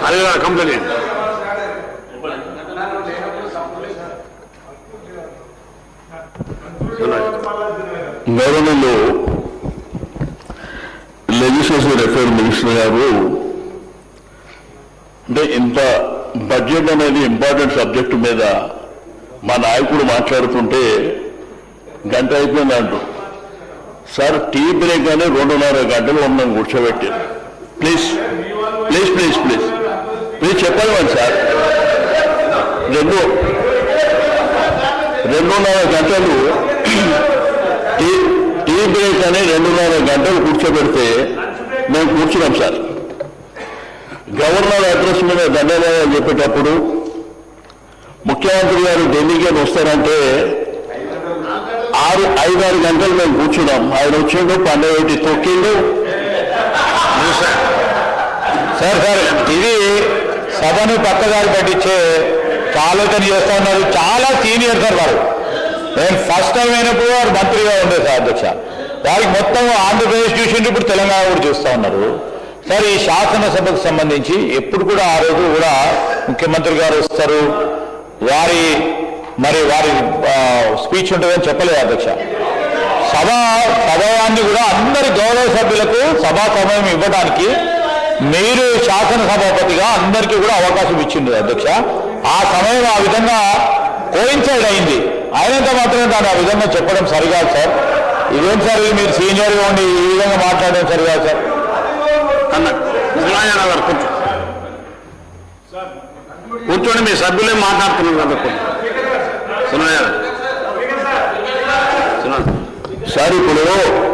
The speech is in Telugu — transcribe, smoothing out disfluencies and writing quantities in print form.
అది కంప్లైంట్ గవర్నర్లో లెజిస్లేటివ్ అఫైర్ మినిస్టర్ గారు అంటే ఇంత బడ్జెట్ అనేది ఇంపార్టెంట్ సబ్జెక్టు మీద మా నాయకుడు మాట్లాడుతుంటే గంట అయిపోయిందంటూ సార్ టీ బ్రేక్ అని 2.5 గంటలు ఉన్నాం కూర్చోబెట్టి please please please please please చెప్పాలి సార్ 2.5 గంటలు టీ బ్రేక్ అని 2.5 గంటలు కూర్చోబెడితే మేము కూర్చున్నాం సార్. గవర్నర్ అడ్రస్ మీద ధన్యవాదాలు చెప్పేటప్పుడు ముఖ్యమంత్రి గారు ఢిల్లీకి వస్తారంటే 5-6 గంటలు మేము కూర్చున్నాం. ఆయన వచ్చిండు 12 తొక్కిండు. సార్ ఇది సభను పక్కదారి పట్టించే ఆలోచన చేస్తా ఉన్నారు. చాలా సీనియర్ సార్ వారు. నేను ఫస్ట్ టైం అయినప్పుడు వారు మంత్రిగా ఉండే సార్ అధ్యక్ష. వారికి మొత్తం ఆంధ్రప్రదేశ్ చూసిండు, ఇప్పుడు తెలంగాణ కూడా చూస్తూ ఉన్నారు సార్. ఈ శాసనసభకు సంబంధించి ఎప్పుడు కూడా ఆ రోజు కూడా ముఖ్యమంత్రి గారు వస్తారు, వారి స్పీచ్ ఉంటుందని చెప్పలేదు అధ్యక్ష. సభాన్ని కూడా అందరి గౌరవ సభ్యులకు సభా సమయం ఇవ్వడానికి మీరు శాసనసభాపతిగా అందరికీ కూడా అవకాశం ఇచ్చింది అధ్యక్ష. ఆ సమయం ఆ విధంగా కోయిన్సైడ్ అయింది. అయినంత మాత్రమే దాన్ని ఆ విధంగా చెప్పడం సరికాదు సార్. ఇదేం సార్ మీరు సీనియర్గా ఉండి ఈ విధంగా మాట్లాడడం సరికాదు సార్. కూర్చోండి, మీ సభ్యులే మాట్లాడుతున్నారు కదా. సార్ ఇప్పుడు